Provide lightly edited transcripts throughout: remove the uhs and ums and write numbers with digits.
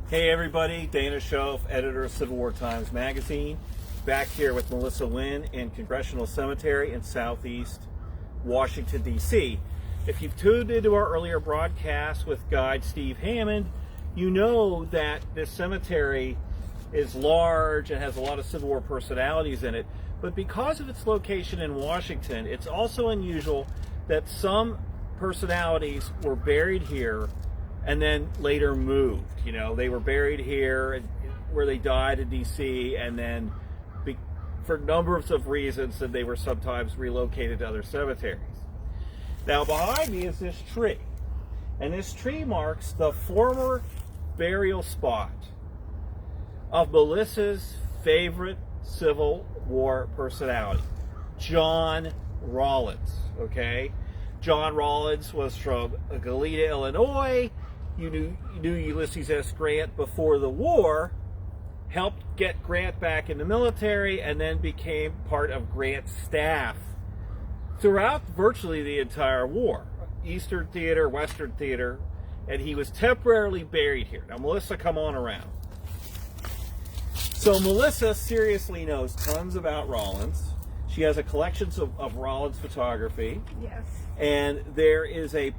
Hey everybody, Dana Shoaf, editor of Civil War Times Magazine, back here with Melissa Winn in Congressional Cemetery in Southeast Washington, D.C. If you've tuned into our earlier broadcast with guide Steve Hammond, you know that this cemetery is large and has a lot of Civil War personalities in it, but because of its location in Washington, it's also unusual that some personalities were buried here and then later moved. You know, they were buried here where they died in D.C. and then for numbers of reasons that they were sometimes relocated to other cemeteries. Now behind me is this tree, and this tree marks the former burial spot of Melissa's favorite Civil War personality, John Rawlins, okay? John Rawlins was from Galena, Illinois. You knew Ulysses S. Grant before the war, helped get Grant back in the military, and then became part of Grant's staff throughout virtually the entire war. Eastern Theater, Western Theater, and he was temporarily buried here. Now, Melissa, come on around. So Melissa seriously knows tons about Rawlins. She has a collection of Rawlins photography. Yes. And there is a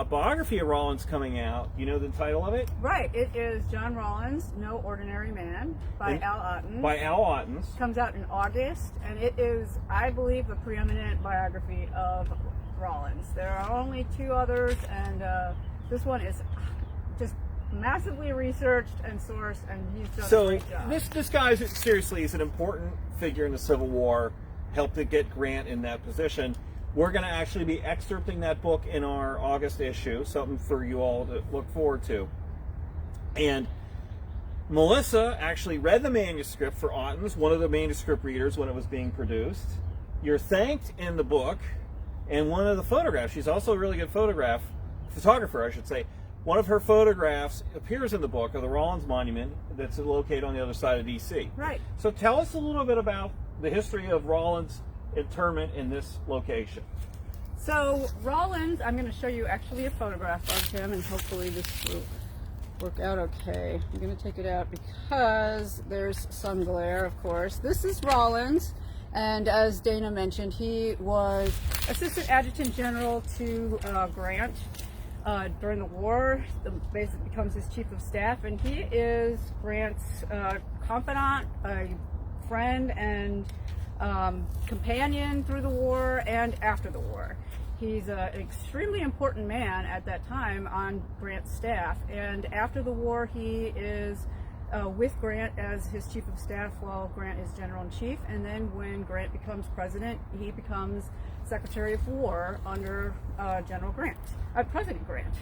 biography of Rawlins coming out. You know the title of it? Right. It is John Rawlins, No Ordinary Man by Al Ottens. By Al Ottens. Comes out in August, and it is, I believe, the preeminent biography of Rawlins. There are only two others, and this one is just massively researched and sourced, and he's done a great job. This guy seriously is an important figure in the Civil War, helped to get Grant in that position. We're going to actually be excerpting that book in our August issue, something for you all to look forward to. And Melissa actually read the manuscript for Ottens, one of the manuscript readers when it was being produced. You're thanked in the book, and one of the photographs, she's also a really good photographer, I should say. One of her photographs appears in the book of the Rawlins Monument that's located on the other side of D.C. Right. So tell us a little bit about the history of Rawlins' interment in this location. So Rawlins, I'm going to show you actually a photograph of him, and hopefully this will work out okay. I'm going to take it out because there's sun glare, of course. This is Rawlins, and as Dana mentioned, he was Assistant Adjutant General to Grant during the war. Basically becomes his Chief of Staff, and he is Grant's confidant, a friend, and companion through the war and after the war. He's an extremely important man at that time on Grant's staff, and after the war he is with Grant as his Chief of Staff while Grant is General-in-Chief, and then when Grant becomes President, he becomes Secretary of War under President Grant.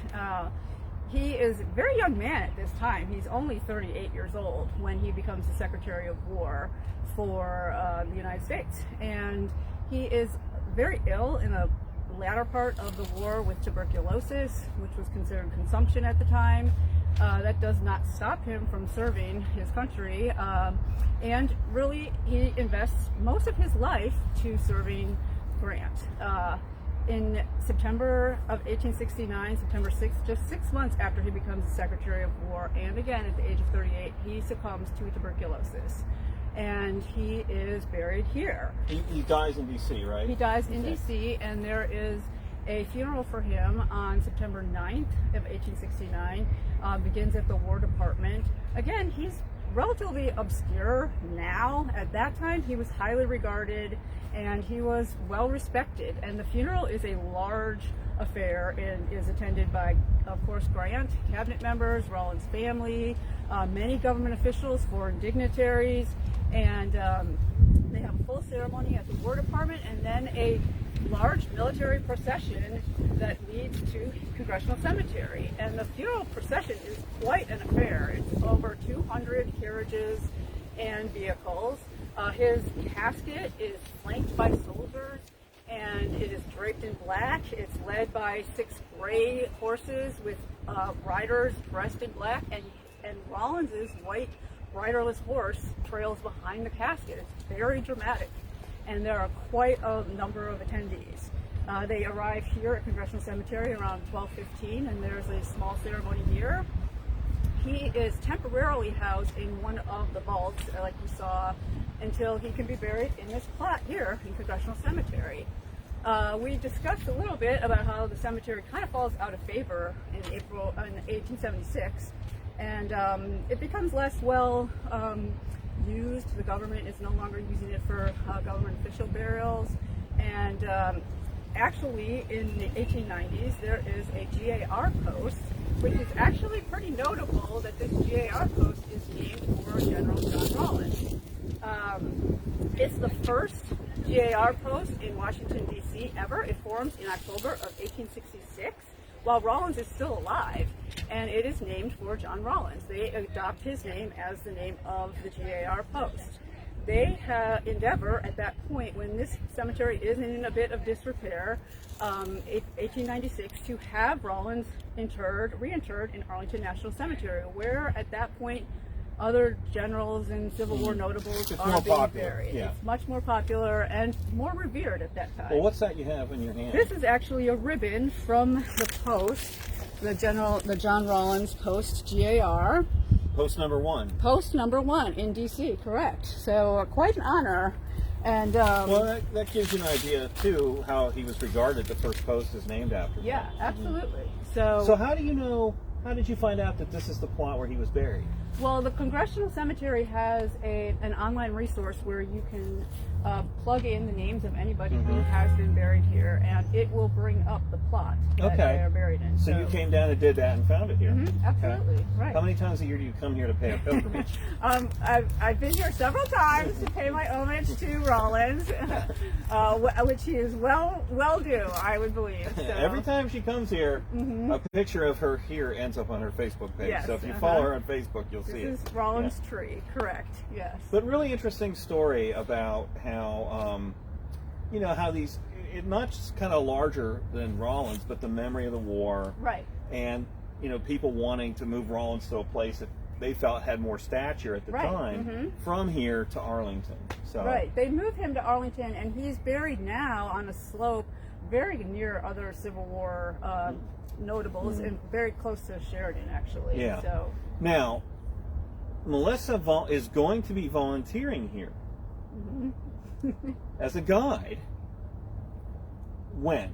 He is a very young man at this time. He's only 38 years old when he becomes the Secretary of War for the United States. And he is very ill in the latter part of the war with tuberculosis, which was considered consumption at the time. That does not stop him from serving his country. And really, he invests most of his life to serving Grant. In September of 1869, September 6th, just 6 months after he becomes the Secretary of War, and again at the age of 38, he succumbs to tuberculosis. And he is buried here. He dies in D.C., right? He dies in D.C., and there is a funeral for him on September 9th of 1869, begins at the War Department. Again, he's relatively obscure now. At that time, he was highly regarded, and he was well respected. And the funeral is a large affair and is attended by, of course, Grant, cabinet members, Rawlins' family, many government officials, foreign dignitaries, and they have a full ceremony at the War Department, and then a large military procession that leads to Congressional Cemetery. And the funeral procession is quite an affair. It's over 200 carriages and vehicles. His casket is flanked by soldiers, and it is draped in black. It's led by 6 gray horses with riders dressed in black, and Rawlins's white riderless horse trails behind the casket. It's very dramatic, and there are quite a number of attendees. They arrive here at Congressional Cemetery around 12:15, and there's a small ceremony here. he is temporarily housed in one of the vaults, like you saw, until he can be buried in this plot here in Congressional Cemetery. We discussed a little bit about how the cemetery kind of falls out of favor in 1876, and it becomes less well used. The government is no longer using it for government official burials, and actually in the 1890s there is a GAR post, which is actually pretty notable that this GAR post is named for General John Rawlins. It's the first GAR post in Washington, D.C. ever. It forms in October of 1866 while Rawlins is still alive, and it is named for John Rawlins. They adopt his name as the name of the GAR post. They endeavor at that point, when this cemetery is in a bit of disrepair, 1896, to have Rawlins reinterred in Arlington National Cemetery, where at that point other generals and Civil War notables are being buried. Yeah. It's much more popular and more revered at that time. Well, what's that you have in your hand? This is actually a ribbon from the post, the John Rawlins post GAR. Post number 1. Post number 1 in D.C., correct. So quite an honor. And well, that gives you an idea too how he was regarded. The first post is named after him. Yeah, absolutely. So how do you know? How did you find out that this is the plot where he was buried? Well, the Congressional Cemetery has an online resource where you can plug in the names of anybody who has been buried here, and it will bring up the plot that they are buried in. So you came down and did that and found it here. Absolutely, okay. Right. How many times a year do you come here to pay a pilgrimage? I've been here several times to pay my homage to Rawlins, which he is well due, I would believe. So. Every time she comes here, a picture of her here ends up on her Facebook page. Yes, so if you follow her on Facebook, you'll see it. This is Rawlins' tree, correct? Yes. But really interesting story about how how these, not just kind of larger than Rawlins, but the memory of the war, right? And people wanting to move Rawlins to a place that they felt had more stature at the time, from here to Arlington. So right, they moved him to Arlington, and he's buried now on a slope very near other Civil War notables, and very close to Sheridan, actually. Yeah. So now, Melissa is going to be volunteering here as a guide. When?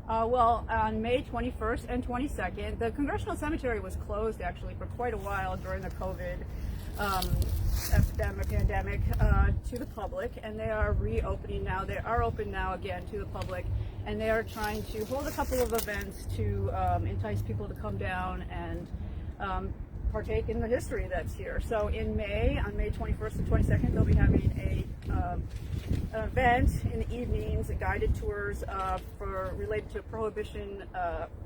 Well, on May 21st and 22nd, the Congressional Cemetery was closed actually for quite a while during the COVID pandemic to the public, and they are reopening now. They are open now again to the public, and they are trying to hold a couple of events to entice people to come down and partake in the history that's here. So in May, on May 21st and 22nd, they'll be having an event in the evenings, guided tours related to Prohibition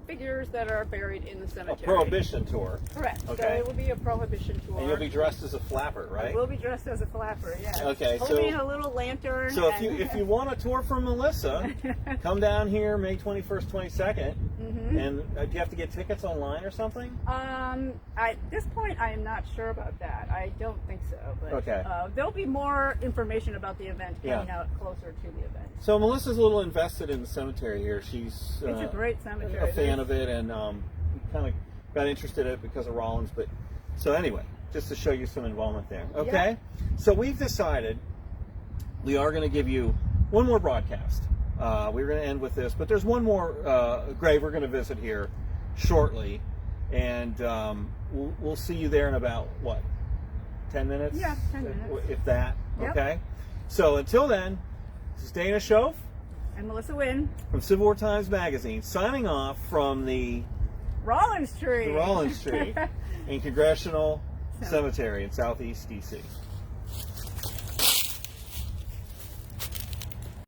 figures that are buried in the cemetery. A Prohibition tour. Correct. Okay. So it will be a Prohibition tour. And you'll be dressed as a flapper, right? I will be dressed as a flapper, yes. Okay. Holding a little lantern. So if you want a tour from Melissa, come down here May 21st, 22nd. And do you have to get tickets online or something? At this point, I am not sure about that. I don't think so. But, okay. There'll be more information about the event coming out closer to the event. So Melissa's a little invested in the cemetery here. She's it's a great cemetery. A fan of it, and kind of got interested in it because of Rawlins. But so anyway, just to show you some involvement there. Okay. Yeah. So we've decided we are going to give you one more broadcast. We're going to end with this, but there's one more grave we're going to visit here shortly, and we'll see you there in about, what, 10 minutes? Yeah, 10 minutes. If that, Yep. Okay? So until then, this is Dana Shoaf And Melissa Winn. from Civil War Times Magazine, signing off from the Rawlins tree. in Congressional Cemetery in Southeast D.C.